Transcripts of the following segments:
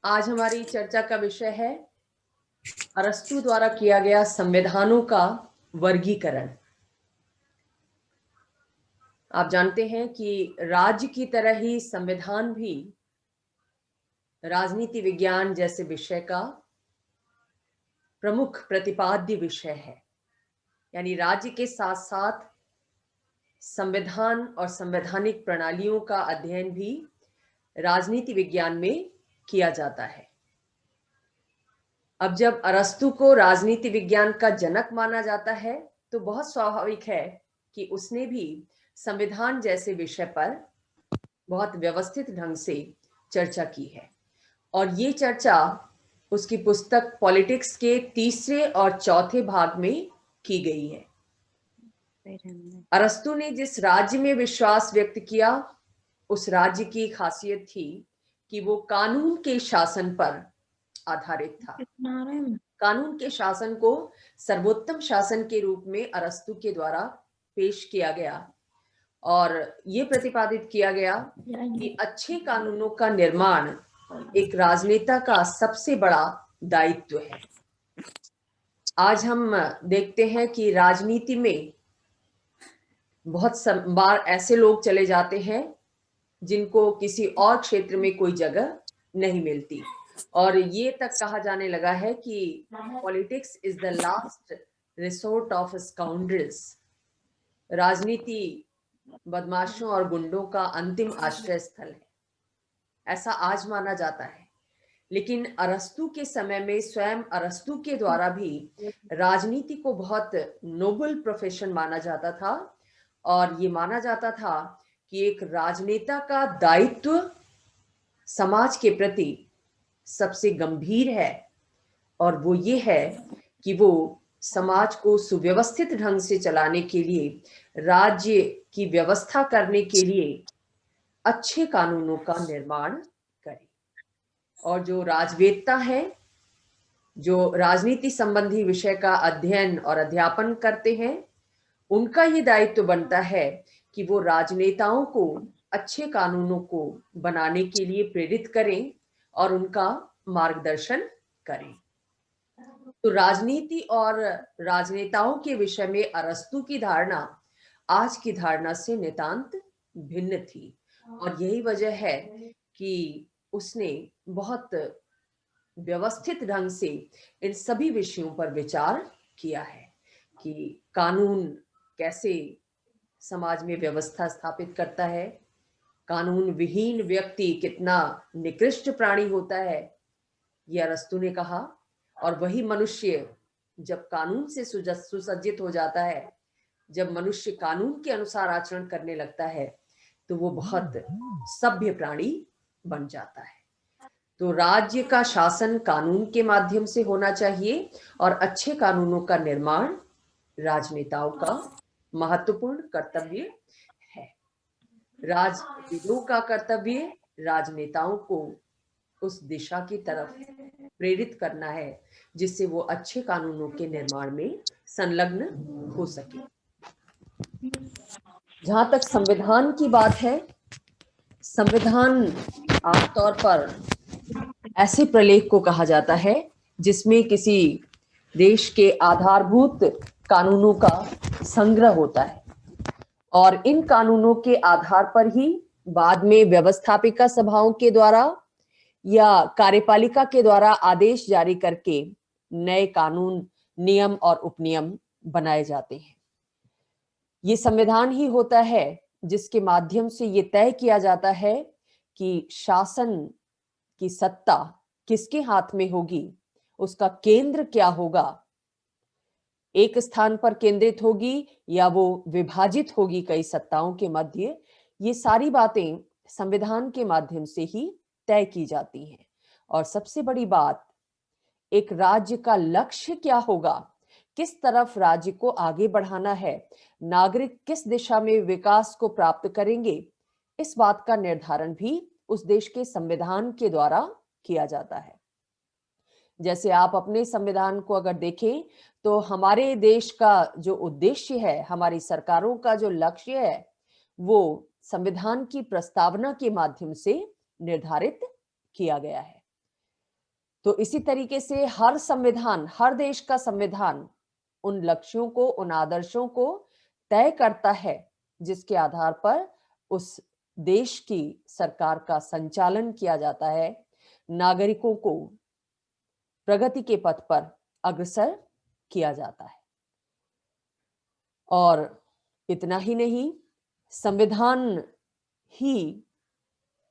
आज हमारी चर्चा का विषय है अरस्तु द्वारा किया गया संविधानों का वर्गीकरण। आप जानते हैं कि राज्य की तरह ही संविधान भी राजनीति विज्ञान जैसे विषय का प्रमुख प्रतिपाद्य विषय है। यानी राज्य के साथ साथ संविधान और संवैधानिक प्रणालियों का अध्ययन भी राजनीति विज्ञान में किया जाता है। अब जब अरस्तु को राजनीति विज्ञान का जनक माना जाता है तो बहुत स्वाभाविक है कि उसने भी संविधान जैसे विषय पर बहुत व्यवस्थित ढंग से चर्चा की है। और ये चर्चा उसकी पुस्तक पॉलिटिक्स के तीसरे और चौथे भाग में की गई है। अरस्तु ने जिस राज्य में विश्वास व्यक्त किया उस राज्य की खासियत थी कि वो कानून के शासन पर आधारित था। कानून के शासन को सर्वोत्तम शासन के रूप में अरस्तु के द्वारा पेश किया गया और ये प्रतिपादित किया गया कि अच्छे कानूनों का निर्माण एक राजनेता का सबसे बड़ा दायित्व है। आज हम देखते हैं कि राजनीति में बहुत बार ऐसे लोग चले जाते हैं जिनको किसी और क्षेत्र में कोई जगह नहीं मिलती और ये तक कहा जाने लगा है कि politics is the last resort of scoundrels. राजनीति बदमाशों और गुंडों का अंतिम आश्रय स्थल है, ऐसा आज माना जाता है। लेकिन अरस्तु के समय में स्वयं अरस्तु के द्वारा भी राजनीति को बहुत नोबल प्रोफेशन माना जाता था और ये माना जाता था कि एक राजनेता का दायित्व समाज के प्रति सबसे गंभीर है और वो ये है कि वो समाज को सुव्यवस्थित ढंग से चलाने के लिए, राज्य की व्यवस्था करने के लिए अच्छे कानूनों का निर्माण करे। और जो राजवेत्ता हैं, जो राजनीति संबंधी विषय का अध्ययन और अध्यापन करते हैं, उनका ये दायित्व बनता है कि वो राजनेताओं को अच्छे कानूनों को बनाने के लिए प्रेरित करें और उनका मार्गदर्शन करें। तो राजनीति और राजनेताओं के विषय में अरस्तु की धारणा आज की धारणा से नितांत भिन्न थी और यही वजह है कि उसने बहुत व्यवस्थित ढंग से इन सभी विषयों पर विचार किया है कि कानून कैसे समाज में व्यवस्था स्थापित करता है, कानून विहीन व्यक्ति कितना निकृष्ट प्राणी होता है, यह अरस्तु ने कहा। और वही मनुष्य जब कानून से सुसज्जित हो जाता है, जब मनुष्य कानून के अनुसार आचरण करने लगता है तो वो बहुत सभ्य प्राणी बन जाता है। तो राज्य का शासन कानून के माध्यम से होना चाहिए और अच्छे कानूनों का निर्माण राजनेताओं का महत्वपूर्ण कर्तव्य है। राजविदों का कर्तव्य राजनेताओं को उस दिशा की तरफ प्रेरित करना है जिससे वो अच्छे कानूनों के निर्माण में संलग्न हो सके। जहां तक संविधान की बात है, संविधान आमतौर पर ऐसे प्रलेख को कहा जाता है जिसमें किसी देश के आधारभूत कानूनों का संग्रह होता है और इन कानूनों के आधार पर ही बाद में व्यवस्थापिका सभाओं के द्वारा या कार्यपालिका के द्वारा आदेश जारी करके नए कानून, नियम और उपनियम बनाए जाते हैं। ये संविधान ही होता है जिसके माध्यम से ये तय किया जाता है कि शासन की सत्ता किसके हाथ में होगी, उसका केंद्र क्या होगा, एक स्थान पर केंद्रित होगी या वो विभाजित होगी कई सत्ताओं के मध्य। ये सारी बातें संविधान के माध्यम से ही तय की जाती हैं। और सबसे बड़ी बात, एक राज्य का लक्ष्य क्या होगा, किस तरफ राज्य को आगे बढ़ाना है, नागरिक किस दिशा में विकास को प्राप्त करेंगे, इस बात का निर्धारण भी उस देश के संविधान के द्वारा किया जाता है। जैसे आप अपने संविधान को अगर देखें तो हमारे देश का जो उद्देश्य है, हमारी सरकारों का जो लक्ष्य है, वो संविधान की प्रस्तावना के माध्यम से निर्धारित किया गया है। तो इसी तरीके से हर संविधान, हर देश का संविधान उन लक्ष्यों को, उन आदर्शों को तय करता है जिसके आधार पर उस देश की सरकार का संचालन किया जाता है, नागरिकों को प्रगति के पथ पर अग्रसर किया जाता है। और इतना ही नहीं, संविधान ही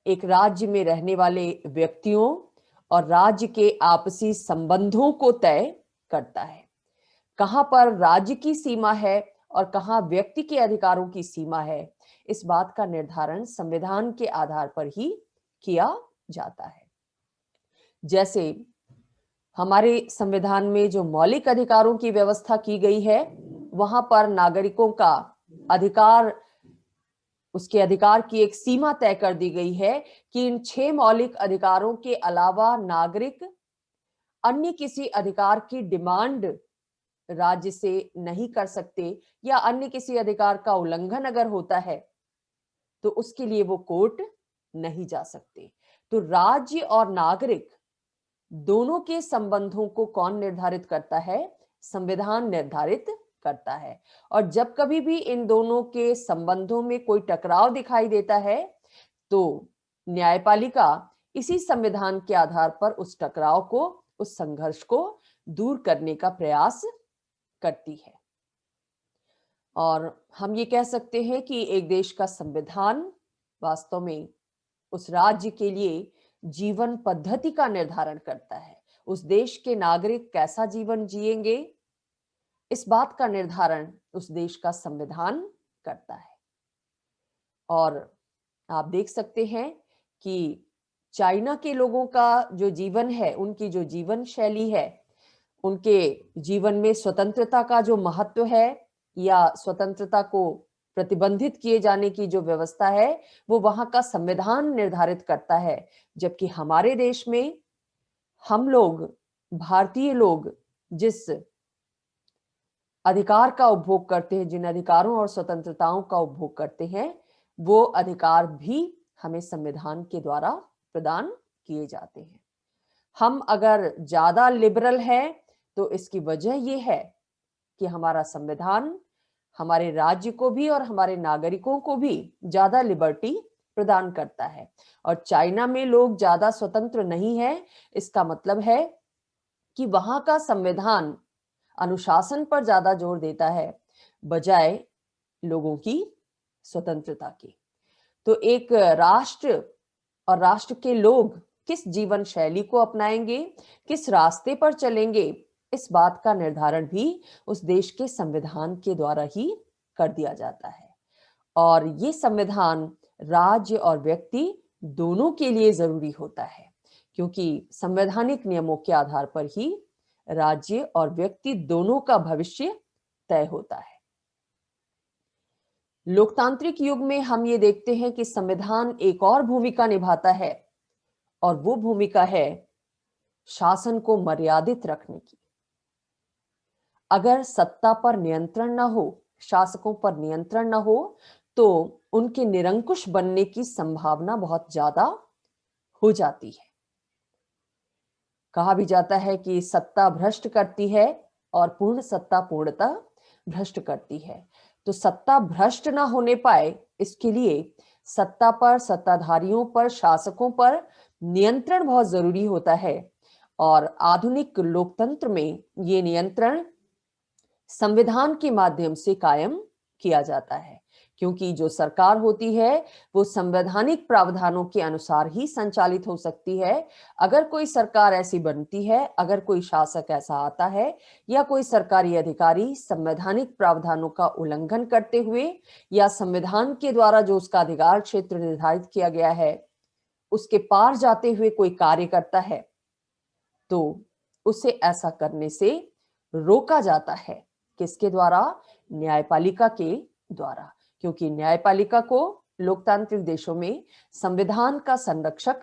एक राज्य में रहने वाले व्यक्तियों और राज्य के आपसी संबंधों को तय करता है। कहां पर राज्य की सीमा है और कहां व्यक्ति के अधिकारों की सीमा है, इस बात का निर्धारण संविधान के आधार पर ही किया जाता है। जैसे हमारे संविधान में जो मौलिक अधिकारों की व्यवस्था की गई है, वहां पर नागरिकों का अधिकार, उसके अधिकार की एक सीमा तय कर दी गई है कि इन 6 मौलिक अधिकारों के अलावा नागरिक अन्य किसी अधिकार की डिमांड राज्य से नहीं कर सकते, या अन्य किसी अधिकार का उल्लंघन अगर होता है तो उसके लिए वो कोर्ट नहीं जा सकते। तो राज्य और नागरिक दोनों के संबंधों को कौन निर्धारित करता है? संविधान निर्धारित करता है। और जब कभी भी इन दोनों के संबंधों में कोई टकराव दिखाई देता है तो न्यायपालिका इसी संविधान के आधार पर उस टकराव को, उस संघर्ष को दूर करने का प्रयास करती है। और हम ये कह सकते हैं कि एक देश का संविधान वास्तव में उस राज्य के लिए जीवन पद्धति का निर्धारण करता है। उस देश के नागरिक कैसा जीवन जिएंगे, इस बात का निर्धारण उस देश का संविधान करता है। और आप देख सकते हैं कि चाइना के लोगों का जो जीवन है, उनकी जो जीवन शैली है, उनके जीवन में स्वतंत्रता का जो महत्व है या स्वतंत्रता को प्रतिबंधित किए जाने की जो व्यवस्था है, वो वहां का संविधान निर्धारित करता है। जबकि हमारे देश में हम लोग, भारतीय लोग, जिस अधिकार का उपभोग करते हैं, जिन अधिकारों और स्वतंत्रताओं का उपभोग करते हैं, वो अधिकार भी हमें संविधान के द्वारा प्रदान किए जाते हैं। हम अगर ज्यादा लिबरल हैं तो इसकी वजह यह है कि हमारा संविधान हमारे राज्य को भी और हमारे नागरिकों को भी ज्यादा लिबर्टी प्रदान करता है। और चाइना में लोग ज्यादा स्वतंत्र नहीं है, इसका मतलब है कि वहां का संविधान अनुशासन पर ज्यादा जोर देता है बजाय लोगों की स्वतंत्रता की। तो एक राष्ट्र और राष्ट्र के लोग किस जीवन शैली को अपनाएंगे, किस रास्ते पर चलेंगे, इस बात का निर्धारण भी उस देश के संविधान के द्वारा ही कर दिया जाता है। और ये संविधान राज्य और व्यक्ति दोनों के लिए जरूरी होता है, क्योंकि संवैधानिक नियमों के आधार पर ही राज्य और व्यक्ति दोनों का भविष्य तय होता है। लोकतांत्रिक युग में हम ये देखते हैं कि संविधान एक और भूमिका निभाता है, और वो भूमिका है शासन को मर्यादित रखने की। अगर सत्ता पर नियंत्रण न हो, शासकों पर नियंत्रण न हो, तो उनके निरंकुश बनने की संभावना बहुत ज्यादा हो जाती है। कहा भी जाता है कि सत्ता भ्रष्ट करती है और पूर्ण सत्ता पूर्णतः भ्रष्ट करती है। तो सत्ता भ्रष्ट ना होने पाए, इसके लिए सत्ता पर, सत्ताधारियों पर, शासकों पर नियंत्रण बहुत जरूरी होता है। और आधुनिक लोकतंत्र में ये नियंत्रण संविधान के माध्यम से कायम किया जाता है, क्योंकि जो सरकार होती है वो संवैधानिक प्रावधानों के अनुसार ही संचालित हो सकती है। अगर कोई सरकार ऐसी बनती है, अगर कोई शासक ऐसा आता है या कोई सरकारी अधिकारी संवैधानिक प्रावधानों का उल्लंघन करते हुए या संविधान के द्वारा जो उसका अधिकार क्षेत्र निर्धारित किया गया है उसके पार जाते हुए कोई कार्य करता है, तो उसे ऐसा करने से रोका जाता है। किसके द्वारा? न्यायपालिका के द्वारा, क्योंकि न्यायपालिका को लोकतांत्रिक देशों में संविधान का संरक्षक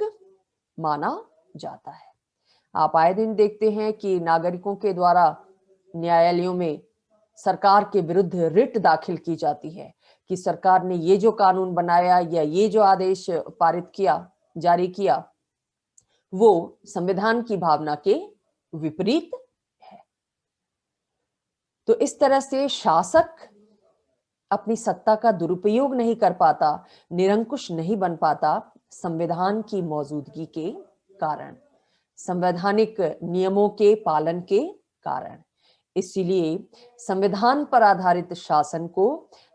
माना जाता है। आप आए दिन देखते हैं कि नागरिकों के द्वारा न्यायालयों में सरकार के विरुद्ध रिट दाखिल की जाती है कि सरकार ने ये जो कानून बनाया या ये जो आदेश पारित किया, जारी किया, वो संविधान की भावना के विपरीत है। तो इस तरह से शासक अपनी सत्ता का दुरुपयोग नहीं कर पाता, निरंकुश नहीं बन पाता संविधान की मौजूदगी के कारण, संवैधानिक नियमों के पालन के कारण। इसीलिए संविधान पर आधारित शासन को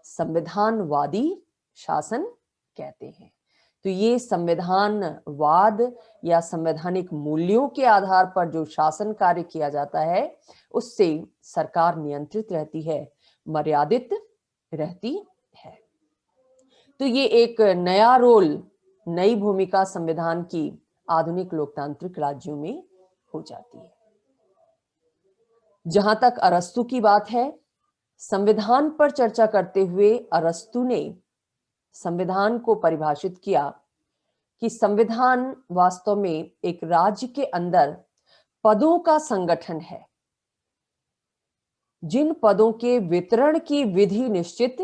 संविधानवादी शासन कहते हैं। तो ये संविधानवाद या संवैधानिक मूल्यों के आधार पर जो शासन कार्य किया जाता है, उससे सरकार नियंत्रित रहती है, मर्यादित रहती है। तो ये एक नया रोल, नई भूमिका संविधान की आधुनिक लोकतांत्रिक राज्यों में हो जाती है। जहां तक अरस्तु की बात है, संविधान पर चर्चा करते हुए अरस्तु ने संविधान को परिभाषित किया कि संविधान वास्तव में एक राज्य के अंदर पदों का संगठन है, जिन पदों के वितरण की विधि निश्चित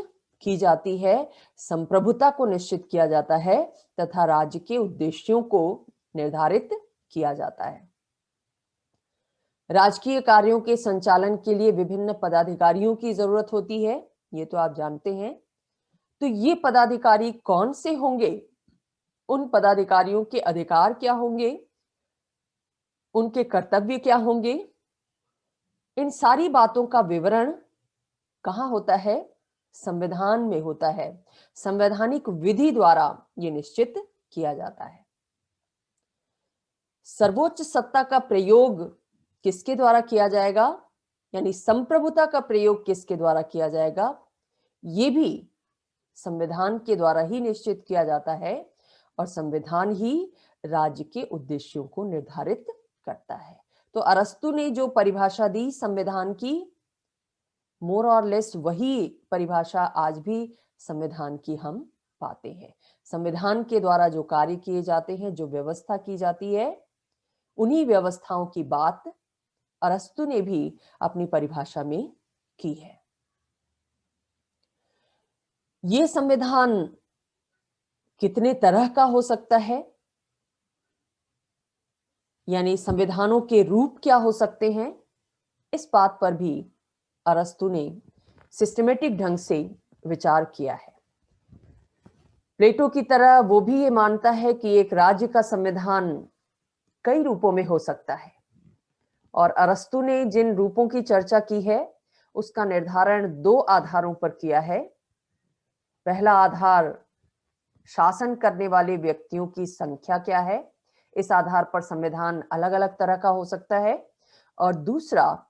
की जाती है, संप्रभुता को निश्चित किया जाता है तथा राज्य के उद्देश्यों को निर्धारित किया जाता है। राजकीय कार्यों के संचालन के लिए विभिन्न पदाधिकारियों की जरूरत होती है, ये तो आप जानते हैं। तो ये पदाधिकारी कौन से होंगे, उन पदाधिकारियों के अधिकार क्या होंगे, उनके कर्तव्य क्या होंगे, इन सारी बातों का विवरण कहां होता है? संविधान में होता है। संवैधानिक विधि द्वारा यह निश्चित किया जाता है। सर्वोच्च सत्ता का प्रयोग किसके द्वारा किया जाएगा, यानी संप्रभुता का प्रयोग किसके द्वारा किया जाएगा, ये भी संविधान के द्वारा ही निश्चित किया जाता है और संविधान ही राज्य के उद्देश्यों को निर्धारित करता है। तो अरस्तु ने जो परिभाषा दी संविधान की, मोर और लेस वही परिभाषा आज भी संविधान की हम पाते हैं। संविधान के द्वारा जो कार्य किए जाते हैं, जो व्यवस्था की जाती है, उन्हीं व्यवस्थाओं की बात अरस्तु ने भी अपनी परिभाषा में की है। ये संविधान कितने तरह का हो सकता है, यानी संविधानों के रूप क्या हो सकते हैं, इस बात पर भी अरस्तु ने सिस्टमेटिक ढंग से विचार किया है। प्लेटो की तरह वो भी ये मानता है कि एक राज्य का संविधान कई रूपों में हो सकता है, और अरस्तु ने जिन रूपों की चर्चा की है उसका निर्धारण दो आधारों पर किया है। पहला आधार शासन करने वाले व्यक्तियों की संख्या क्या है, इस आधार पर संविधान अलग अलग तरह का हो सकता है। और दूसरा,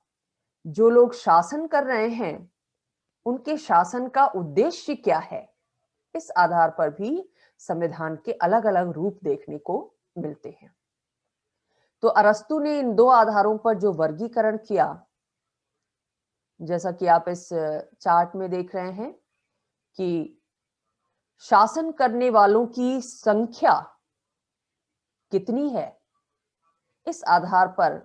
जो लोग शासन कर रहे हैं उनके शासन का उद्देश्य क्या है, इस आधार पर भी संविधान के अलग अलग रूप देखने को मिलते हैं। तो अरस्तु ने इन दो आधारों पर जो वर्गीकरण किया, जैसा कि आप इस चार्ट में देख रहे हैं कि शासन करने वालों की संख्या कितनी है, इस आधार पर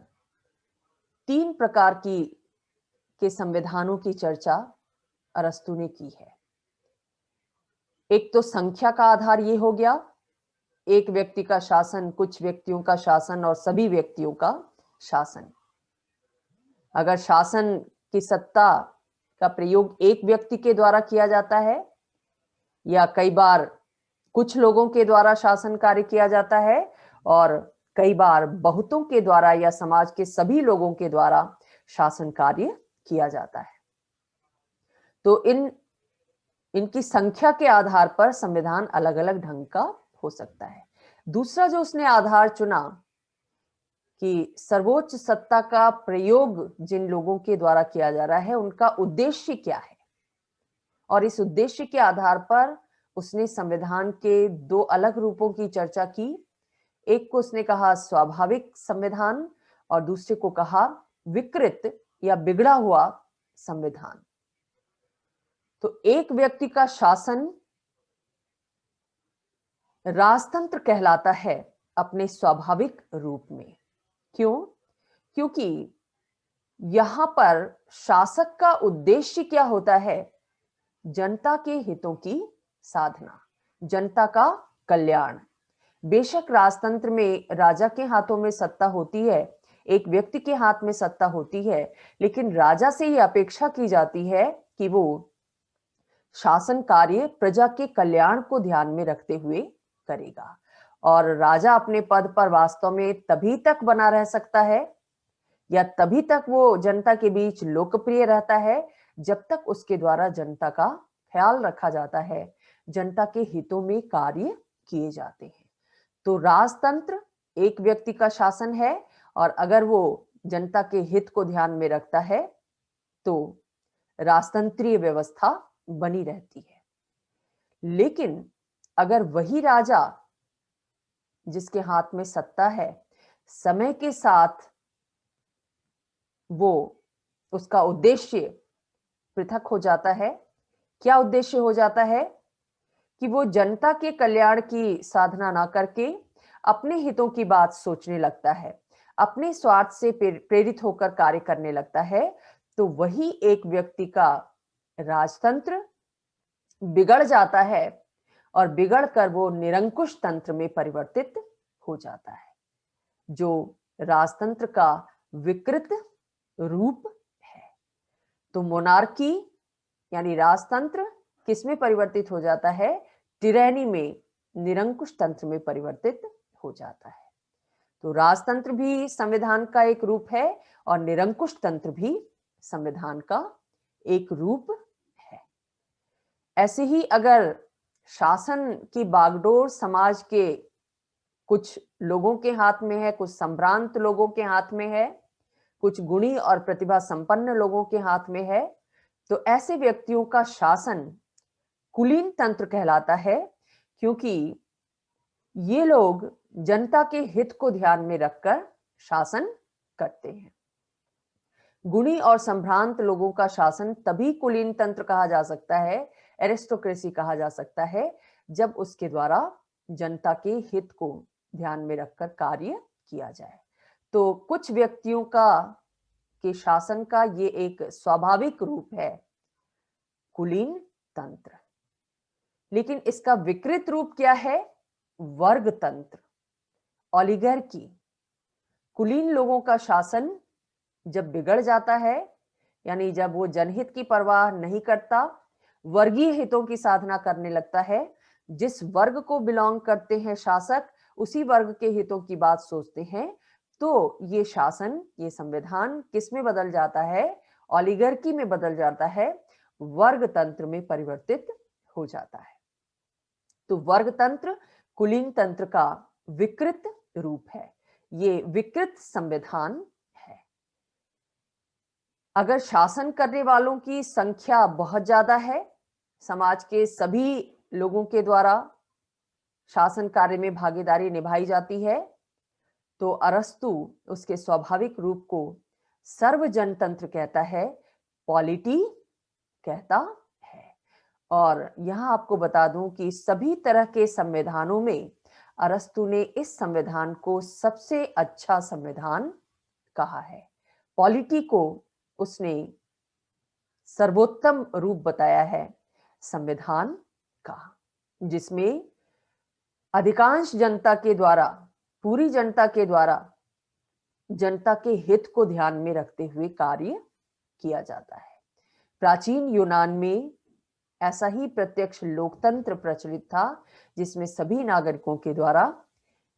तीन प्रकार के संविधानों की चर्चा अरस्तु ने की है। एक तो संख्या का आधार ये हो गया, एक व्यक्ति का शासन, कुछ व्यक्तियों का शासन और सभी व्यक्तियों का शासन। अगर शासन की सत्ता का प्रयोग एक व्यक्ति के द्वारा किया जाता है या कई बार कुछ लोगों के द्वारा शासन कार्य किया जाता है और कई बार बहुतों के द्वारा या समाज के सभी लोगों के द्वारा शासन कार्य किया जाता है, तो इनकी संख्या के आधार पर संविधान अलग अलग ढंग का हो सकता है। दूसरा जो उसने आधार चुना कि सर्वोच्च सत्ता का प्रयोग जिन लोगों के द्वारा किया जा रहा है उनका उद्देश्य क्या है, और इस उद्देश्य के आधार पर उसने संविधान के दो अलग रूपों की चर्चा की। एक को उसने कहा स्वाभाविक संविधान और दूसरे को कहा विकृत या बिगड़ा हुआ संविधान। तो एक व्यक्ति का शासन राजतंत्र कहलाता है अपने स्वाभाविक रूप में। क्यों? क्योंकि यहां पर शासक का उद्देश्य क्या होता है, जनता के हितों की साधना, जनता का कल्याण। बेशक राजतंत्र में राजा के हाथों में सत्ता होती है, एक व्यक्ति के हाथ में सत्ता होती है, लेकिन राजा से ये अपेक्षा की जाती है कि वो शासन कार्य प्रजा के कल्याण को ध्यान में रखते हुए करेगा। और राजा अपने पद पर वास्तव में तभी तक बना रह सकता है या तभी तक वो जनता के बीच लोकप्रिय रहता है जब तक उसके द्वारा जनता का ख्याल रखा जाता है, जनता के हितों में कार्य किए जाते हैं। तो राजतंत्र एक व्यक्ति का शासन है और अगर वो जनता के हित को ध्यान में रखता है तो राजतंत्रीय व्यवस्था बनी रहती है। लेकिन अगर वही राजा जिसके हाथ में सत्ता है, समय के साथ वो उसका उद्देश्य पृथक हो जाता है। क्या उद्देश्य हो जाता है? कि वो जनता के कल्याण की साधना ना करके अपने हितों की बात सोचने लगता है, अपने स्वार्थ से प्रेरित होकर कार्य करने लगता है, तो वही एक व्यक्ति का राजतंत्र बिगड़ जाता है और बिगड़कर वो निरंकुश तंत्र में परिवर्तित हो जाता है, जो राजतंत्र का विकृत रूप है। तो मोनार्की यानी राजतंत्र किसमें परिवर्तित हो जाता है? टिरैनी में, निरंकुश तंत्र में परिवर्तित हो जाता है। तो राजतंत्र भी संविधान का एक रूप है और निरंकुश तंत्र भी संविधान का एक रूप है। ऐसे ही अगर शासन की बागडोर समाज के कुछ लोगों के हाथ में है, कुछ संभ्रांत लोगों के हाथ में है, कुछ गुणी और प्रतिभा संपन्न लोगों के हाथ में है, तो ऐसे व्यक्तियों का शासन कुलीन तंत्र कहलाता है, क्योंकि ये लोग जनता के हित को ध्यान में रखकर शासन करते हैं। गुणी और संभ्रांत लोगों का शासन तभी कुलीन तंत्र कहा जा सकता है, एरिस्टोक्रेसी कहा जा सकता है, जब उसके द्वारा जनता के हित को ध्यान में रखकर कार्य किया जाए। तो कुछ व्यक्तियों के शासन का ये एक स्वाभाविक रूप है कुलीन तंत्र। लेकिन इसका विकृत रूप क्या है? वर्ग तंत्र, ओलिगार्की। कुलीन लोगों का शासन जब बिगड़ जाता है, यानी जब वो जनहित की परवाह नहीं करता, वर्गीय हितों की साधना करने लगता है, जिस वर्ग को बिलोंग करते हैं शासक, उसी वर्ग के हितों की बात सोचते हैं, तो ये शासन, ये संविधान किस में बदल जाता है? ओलिगार्की में बदल जाता है, वर्ग तंत्र में परिवर्तित हो जाता है। तो वर्ग तंत्र कुलीन तंत्र का विकृत रूप है, ये विकृत संविधान है। अगर शासन करने वालों की संख्या बहुत ज्यादा है, समाज के सभी लोगों के द्वारा शासन कार्य में भागीदारी निभाई जाती है, तो अरस्तु उसके स्वाभाविक रूप को सर्वजनतंत्र कहता है, पॉलिटी कहता है। और यहां आपको बता दूं कि सभी तरह के संविधानों में अरस्तु ने इस संविधान को सबसे अच्छा संविधान कहा है। पॉलिटी को उसने सर्वोत्तम रूप बताया है संविधान का, जिसमें अधिकांश जनता के द्वारा, पूरी जनता के द्वारा जनता के हित को ध्यान में रखते हुए कार्य किया जाता है। प्राचीन यूनान में ऐसा ही प्रत्यक्ष लोकतंत्र प्रचलित था, जिसमें सभी नागरिकों के द्वारा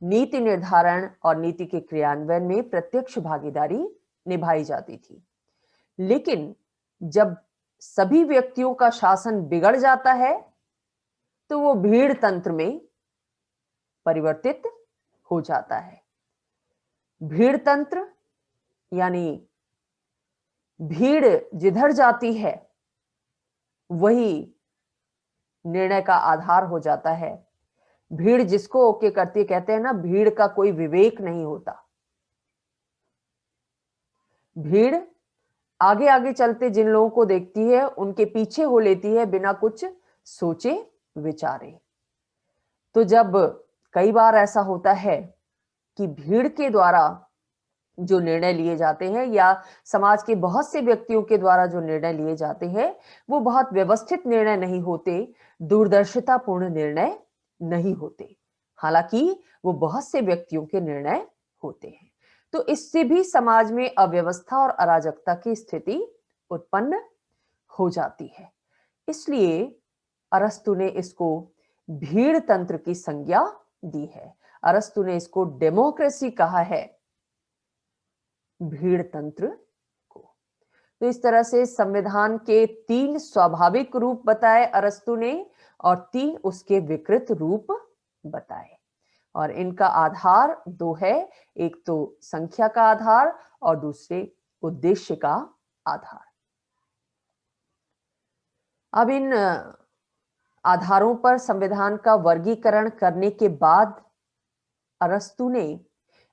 नीति निर्धारण और नीति के क्रियान्वयन में प्रत्यक्ष भागीदारी निभाई जाती थी। लेकिन जब सभी व्यक्तियों का शासन बिगड़ जाता है, तो वो भीड़ तंत्र में परिवर्तित हो जाता है। भीड़ तंत्र यानी भीड़ जिधर जाती है वही निर्णय का आधार हो जाता है। भीड़ जिसको ओके करती है, कहते हैं ना, भीड़ का कोई विवेक नहीं होता। भीड़ आगे आगे चलते जिन लोगों को देखती है, उनके पीछे हो लेती है बिना कुछ सोचे विचारे। तो जब कई बार ऐसा होता है कि भीड़ के द्वारा जो निर्णय लिए जाते हैं या समाज के बहुत से व्यक्तियों के द्वारा जो निर्णय लिए जाते हैं, वो बहुत व्यवस्थित निर्णय नहीं होते, दूरदर्शितापूर्ण निर्णय नहीं होते। हालांकि वो बहुत से व्यक्तियों के निर्णय होते हैं। तो इससे भी समाज में अव्यवस्था और अराजकता की स्थिति उत्पन्न हो जाती है। इसलिए अरस्तु ने इसको भीड़ तंत्र की संज्ञा दी है। अरस्तु ने इसको डेमोक्रेसी कहा है, भीड़ तंत्र को। तो इस तरह से संविधान के 3 स्वाभाविक रूप बताए अरस्तु ने और 3 उसके विकृत रूप बताए, और इनका आधार 2 है, एक तो संख्या का आधार और दूसरे उद्देश्य का आधार। अब इन आधारों पर संविधान का वर्गीकरण करने के बाद अरस्तु ने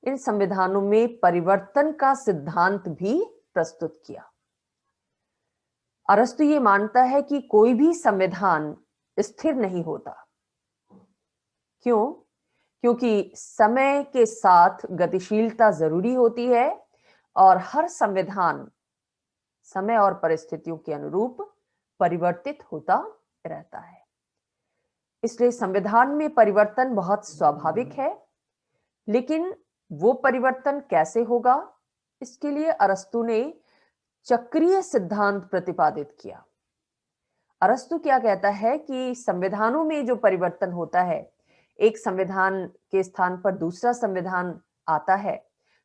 इन संविधानों में परिवर्तन का सिद्धांत भी प्रस्तुत किया। अरस्तु ये मानता है कि कोई भी संविधान स्थिर नहीं होता। क्यों? क्योंकि समय के साथ गतिशीलता जरूरी होती है और हर संविधान समय और परिस्थितियों के अनुरूप परिवर्तित होता रहता है। इसलिए संविधान में परिवर्तन बहुत स्वाभाविक है, लेकिन वो परिवर्तन कैसे होगा, इसके लिए अरस्तु ने चक्रीय सिद्धांत प्रतिपादित किया। अरस्तु क्या कहता है कि संविधानों में जो परिवर्तन होता है, एक संविधान के स्थान पर दूसरा संविधान आता है,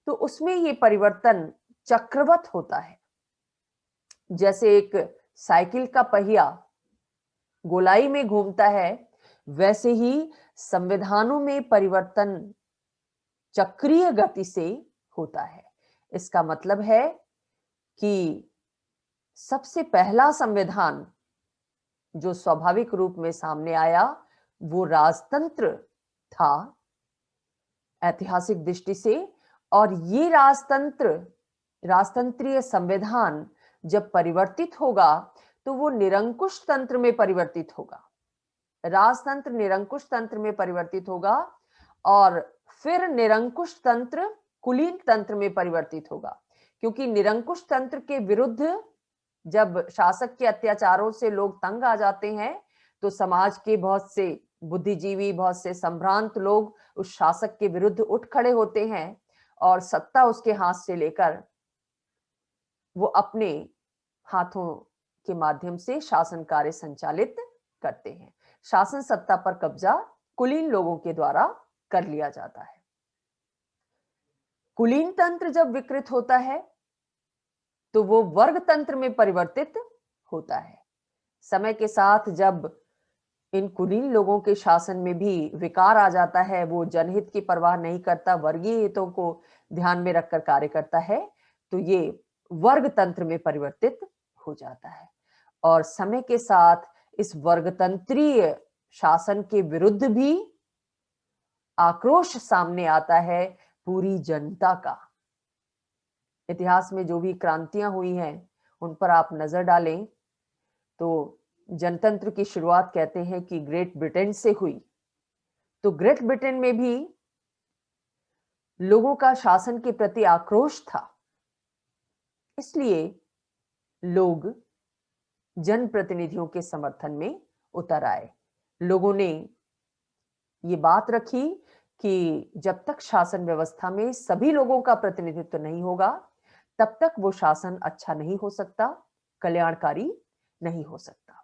तो उसमें ये परिवर्तन चक्रवत होता है। जैसे एक साइकिल का पहिया गोलाई में घूमता है, वैसे ही संविधानों में परिवर्तन चक्रीय गति से होता है। इसका मतलब है कि सबसे पहला संविधान जो स्वाभाविक रूप में सामने आया वो राजतंत्र था ऐतिहासिक दृष्टि से, और ये राजतंत्रीय संविधान जब परिवर्तित होगा तो वो निरंकुश तंत्र में परिवर्तित होगा। राजतंत्र निरंकुश तंत्र में परिवर्तित होगा और फिर निरंकुश तंत्र कुलीन तंत्र में परिवर्तित होगा, क्योंकि निरंकुश तंत्र के विरुद्ध जब शासक के अत्याचारों से लोग तंग आ जाते हैं तो समाज के बहुत से बुद्धिजीवी, बहुत से संभ्रांत लोग उस शासक के विरुद्ध उठ खड़े होते हैं और सत्ता उसके हाथ से लेकर वो अपने हाथों के माध्यम से शासन कार्य संचालित करते हैं। शासन सत्ता पर कब्जा कुलीन लोगों के द्वारा कर लिया जाता है। कुलीन तंत्र जब विकृत होता है तो वो वर्ग तंत्र में परिवर्तित होता है। समय के साथ जब इन कुलीन लोगों के शासन में भी विकार आ जाता है, वो जनहित की परवाह नहीं करता, वर्गीय हितों को ध्यान में रखकर कार्य करता है, तो ये वर्ग तंत्र में परिवर्तित हो जाता है। और समय के साथ इस वर्गतंत्रीय शासन के विरुद्ध भी आक्रोश सामने आता है पूरी जनता का। इतिहास में जो भी क्रांतियां हुई हैं उन पर आप नजर डालें तो जनतंत्र की शुरुआत कहते हैं कि ग्रेट ब्रिटेन से हुई। तो ग्रेट ब्रिटेन में भी लोगों का शासन के प्रति आक्रोश था, इसलिए लोग जनप्रतिनिधियों के समर्थन में उतर आए। लोगों ने ये बात रखी कि जब तक शासन व्यवस्था में सभी लोगों का प्रतिनिधित्व नहीं होगा तब तक वो शासन अच्छा नहीं हो सकता, कल्याणकारी नहीं हो सकता।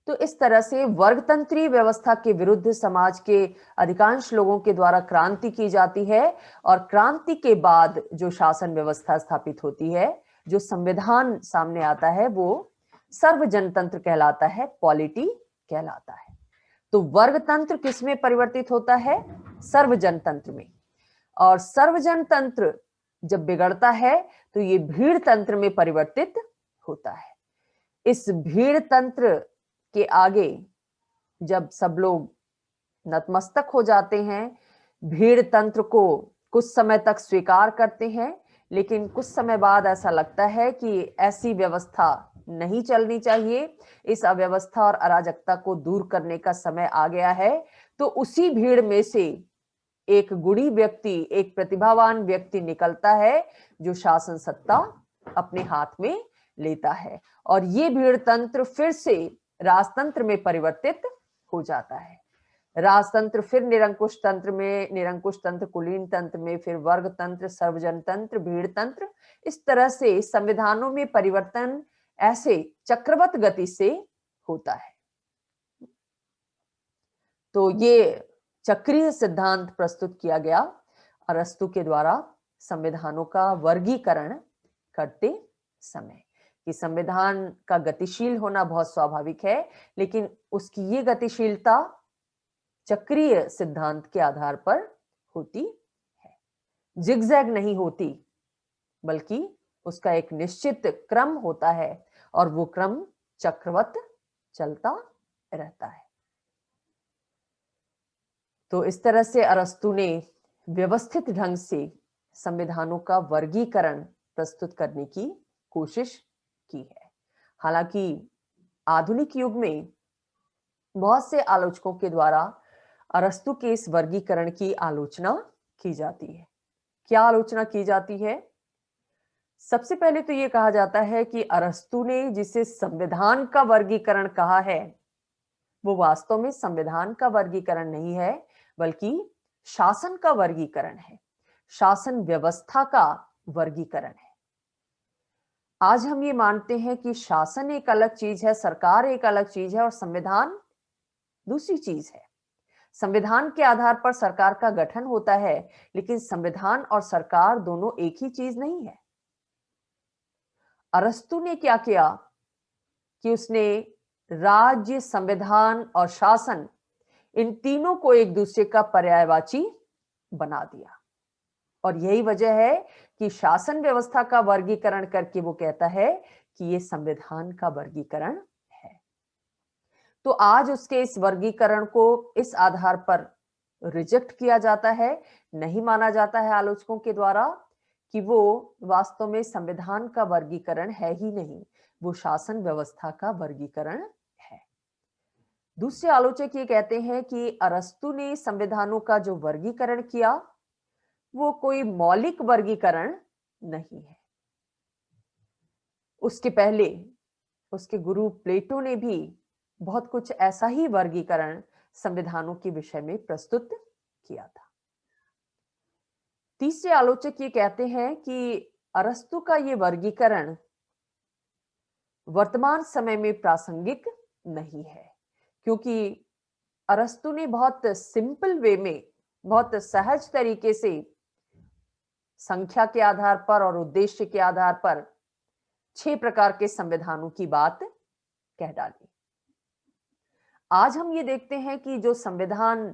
तो इस तरह से वर्गतंत्रीय व्यवस्था के विरुद्ध समाज के अधिकांश लोगों के द्वारा क्रांति की जाती है और क्रांति के बाद जो शासन व्यवस्था स्थापित होती है, जो संविधान सामने आता है, वो सर्वजनतंत्र कहलाता है, पॉलिटी कहलाता है। तो वर्गतंत्र किसमें परिवर्तित होता है? सर्वजनतंत्र में। और सर्वजनतंत्र जब बिगड़ता है तो ये भीड़ तंत्र में परिवर्तित होता है। इस भीड़ तंत्र के आगे जब सब लोग नतमस्तक हो जाते हैं, भीड़ तंत्र को कुछ समय तक स्वीकार करते हैं, लेकिन कुछ समय बाद ऐसा लगता है कि ऐसी व्यवस्था नहीं चलनी चाहिए, इस अव्यवस्था और अराजकता को दूर करने का समय आ गया है। तो उसी भीड़ में से एक गुणी व्यक्ति, एक प्रतिभावान व्यक्ति निकलता है जो शासन सत्ता अपने हाथ में लेता है, और ये भीड़ तंत्र फिर से राजतंत्र में परिवर्तित हो जाता है। राजतंत्र, फिर निरंकुश तंत्र में, निरंकुश तंत्र कुलीन तंत्र में, फिर वर्ग तंत्र, सर्वजन तंत्र, भीड़ तंत्र। इस तरह से संविधानों में परिवर्तन ऐसे चक्रवत गति से होता है। तो ये चक्रीय सिद्धांत प्रस्तुत किया गया अरस्तु के द्वारा संविधानों का वर्गीकरण करते समय, कि संविधान का गतिशील होना बहुत स्वाभाविक है, लेकिन उसकी ये गतिशीलता चक्रीय सिद्धांत के आधार पर होती है, जिगजैग नहीं होती, बल्कि उसका एक निश्चित क्रम होता है और वो क्रम चक्रवत चलता रहता है। तो इस तरह से अरस्तु ने व्यवस्थित ढंग से संविधानों का वर्गीकरण प्रस्तुत करने की कोशिश की है। हालांकि आधुनिक युग में बहुत से आलोचकों के द्वारा अरस्तु के इस वर्गीकरण की आलोचना की जाती है। क्या आलोचना की जाती है? सबसे पहले तो ये कहा जाता है कि अरस्तु ने जिसे संविधान का वर्गीकरण कहा है, वो वास्तव में संविधान का वर्गीकरण नहीं है, बल्कि शासन का वर्गीकरण है, शासन व्यवस्था का वर्गीकरण है। आज हम ये मानते हैं कि शासन एक अलग चीज है, सरकार एक अलग चीज है और संविधान दूसरी चीज है। संविधान के आधार पर सरकार का गठन होता है, लेकिन संविधान और सरकार दोनों एक ही चीज नहीं है। अरस्तु ने क्या किया कि उसने राज्य, संविधान और शासन, इन तीनों को एक दूसरे का पर्यायवाची बना दिया। और यही वजह है कि शासन व्यवस्था का वर्गीकरण करके वो कहता है कि ये संविधान का वर्गीकरण है। तो आज उसके इस वर्गीकरण को इस आधार पर रिजेक्ट किया जाता है, नहीं माना जाता है आलोचकों के द्वारा कि वो वास्तव में संविधान का वर्गीकरण है ही नहीं, वो शासन व्यवस्था का वर्गीकरण है। दूसरे आलोचक ये कहते हैं कि अरस्तु ने संविधानों का जो वर्गीकरण किया वो कोई मौलिक वर्गीकरण नहीं है। उसके पहले उसके गुरु प्लेटो ने भी बहुत कुछ ऐसा ही वर्गीकरण संविधानों के विषय में प्रस्तुत किया था। तीसरे आलोचक ये कहते हैं कि अरस्तु का ये वर्गीकरण वर्तमान समय में प्रासंगिक नहीं है, क्योंकि अरस्तु ने बहुत सिंपल वे में, बहुत सहज तरीके से संख्या के आधार पर और उद्देश्य के आधार पर 6 प्रकार के संविधानों की बात कह डाली। आज हम ये देखते हैं कि जो संविधान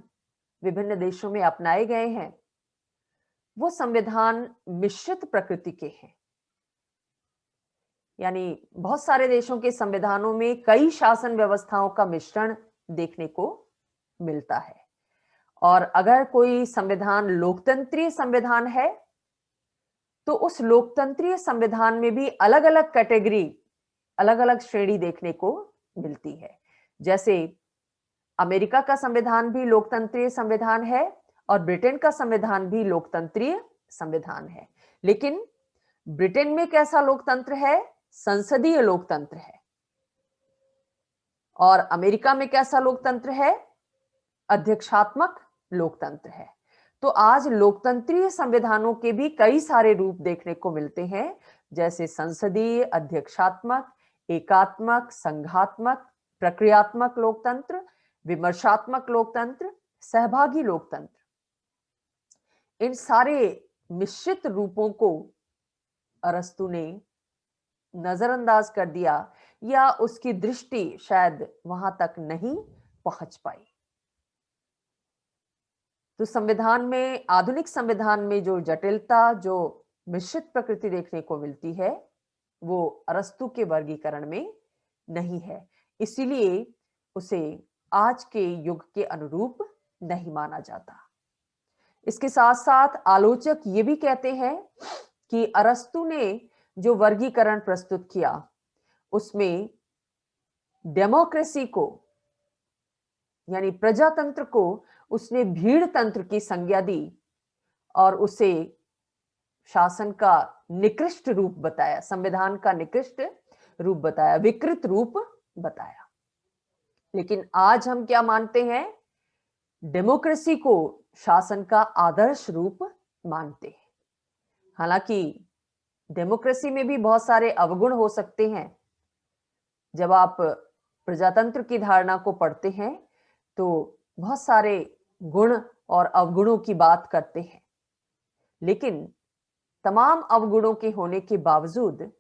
विभिन्न देशों में अपनाए गए हैं, वो संविधान मिश्रित प्रकृति के हैं। यानी बहुत सारे देशों के संविधानों में कई शासन व्यवस्थाओं का मिश्रण देखने को मिलता है। और अगर कोई संविधान लोकतंत्रीय संविधान है, तो उस लोकतंत्रीय संविधान में भी अलग अलग कैटेगरी, अलग अलग श्रेणी देखने को मिलती है। जैसे अमेरिका का संविधान भी लोकतंत्रीय संविधान है और ब्रिटेन का संविधान भी लोकतंत्रीय संविधान है। लेकिन ब्रिटेन में कैसा लोकतंत्र है? संसदीय लोकतंत्र है। और अमेरिका में कैसा लोकतंत्र है? अध्यक्षात्मक लोकतंत्र है। तो आज लोकतंत्रीय संविधानों के भी कई सारे रूप देखने को मिलते हैं, जैसे संसदीय, अध्यक्षात्मक, एकात्मक, संघात्मक, प्रक्रियात्मक लोकतंत्र, विमर्शात्मक लोकतंत्र, सहभागी लोकतंत्र। इन सारे मिश्रित रूपों को अरस्तु ने नजरअंदाज कर दिया, या उसकी दृष्टि शायद वहां तक नहीं पहुंच पाई। तो संविधान में, आधुनिक संविधान में जो जटिलता, जो मिश्रित प्रकृति देखने को मिलती है, वो अरस्तु के वर्गीकरण में नहीं है। इसीलिए उसे आज के युग के अनुरूप नहीं माना जाता। इसके साथ साथ आलोचक ये भी कहते हैं कि अरस्तु ने जो वर्गीकरण प्रस्तुत किया, उसमें डेमोक्रेसी को, यानी प्रजातंत्र को, उसने भीड़ तंत्र की संज्ञा दी और उसे शासन का निकृष्ट रूप बताया, संविधान का निकृष्ट रूप बताया, विकृत रूप बताया। लेकिन आज हम क्या मानते हैं डेमोक्रेसी को शासन का आदर्श रूप मानते हैं। हालांकि डेमोक्रेसी में भी बहुत सारे अवगुण हो सकते हैं। जब आप प्रजातंत्र की धारणा को पढ़ते हैं तो बहुत सारे गुण और अवगुणों की बात करते हैं, लेकिन तमाम अवगुणों के होने के बावजूद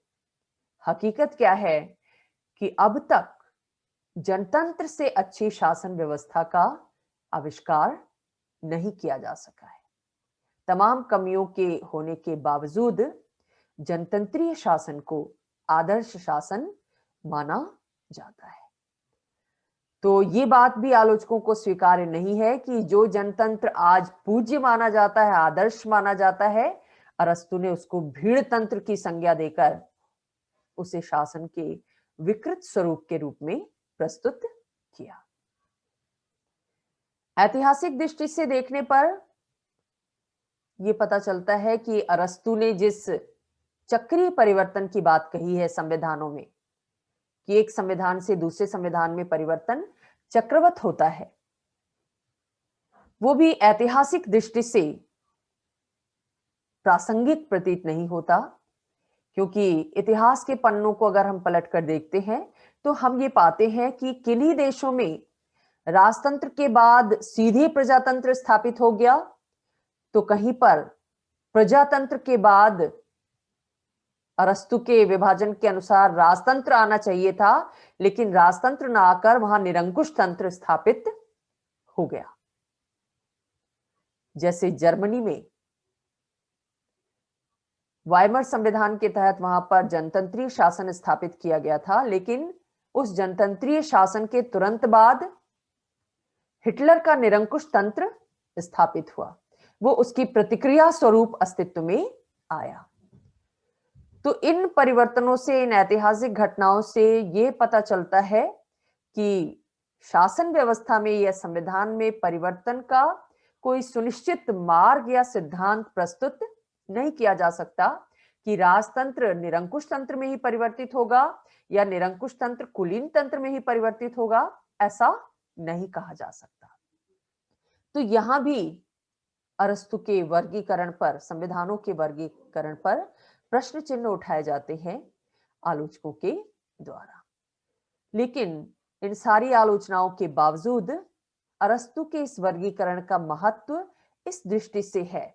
हकीकत क्या है कि अब तक जनतंत्र से अच्छी शासन व्यवस्था का आविष्कार नहीं किया जा सका है। तमाम कमियों के होने के बावजूद जनतंत्रीय शासन को आदर्श शासन माना जाता है। तो ये बात भी आलोचकों को स्वीकार्य नहीं है कि जो जनतंत्र आज पूज्य माना जाता है, आदर्श माना जाता है, अरस्तु ने उसको भीड़ तंत्र की संज्ञा देकर उसे शासन के विकृत स्वरूप के रूप में प्रस्तुत किया। ऐतिहासिक दृष्टि से देखने पर यह पता चलता है कि अरस्तु ने जिस चक्रीय परिवर्तन की बात कही है संविधानों में, कि एक संविधान से दूसरे संविधान में परिवर्तन चक्रवत होता है, वो भी ऐतिहासिक दृष्टि से प्रासंगिक प्रतीत नहीं होता, क्योंकि इतिहास के पन्नों को अगर हम पलट कर देखते हैं तो हम ये पाते हैं कि किन्हीं देशों में राजतंत्र के बाद सीधे प्रजातंत्र स्थापित हो गया, तो कहीं पर प्रजातंत्र के बाद अरस्तु के विभाजन के अनुसार राजतंत्र आना चाहिए था, लेकिन राजतंत्र ना आकर वहां निरंकुश तंत्र स्थापित हो गया। जैसे जर्मनी में वाइमर संविधान के तहत वहां पर जनतंत्रीय शासन स्थापित किया गया था, लेकिन उस जनतंत्रीय शासन के तुरंत बाद हिटलर का निरंकुश तंत्र स्थापित हुआ। वो उसकी प्रतिक्रिया स्वरूप अस्तित्व में आया। तो इन परिवर्तनों से, इन ऐतिहासिक घटनाओं से यह पता चलता है कि शासन व्यवस्था में या संविधान में परिवर्तन का कोई सुनिश्चित मार्ग या सिद्धांत प्रस्तुत नहीं किया जा सकता कि राजतंत्र निरंकुश तंत्र में ही परिवर्तित होगा या निरंकुश तंत्र कुलीन तंत्र में ही परिवर्तित होगा, ऐसा नहीं कहा जा सकता। तो यहां भी अरस्तु के वर्गीकरण पर, संविधानों के वर्गीकरण पर प्रश्न चिन्ह उठाए जाते हैं आलोचकों के द्वारा। लेकिन इन सारी आलोचनाओं के बावजूद अरस्तु के इस वर्गीकरण का महत्व इस दृष्टि से है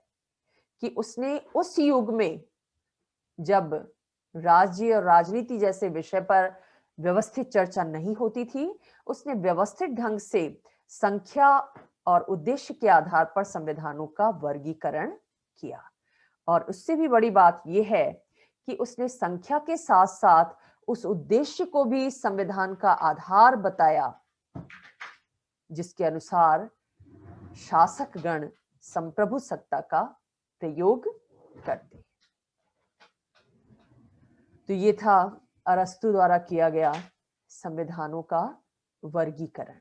कि उसने उस युग में, जब राज्य और राजनीति जैसे विषय पर व्यवस्थित चर्चा नहीं होती थी, उसने व्यवस्थित ढंग से संख्या और उद्देश्य के आधार पर संविधानों का वर्गीकरण किया। और उससे भी बड़ी बात यह है कि उसने संख्या के साथ साथ उस उद्देश्य को भी संविधान का आधार बताया, जिसके अनुसार शासकगण संप्रभु सत्ता का प्रयोग करते। तो ये था अरस्तु द्वारा किया गया संविधानों का वर्गीकरण।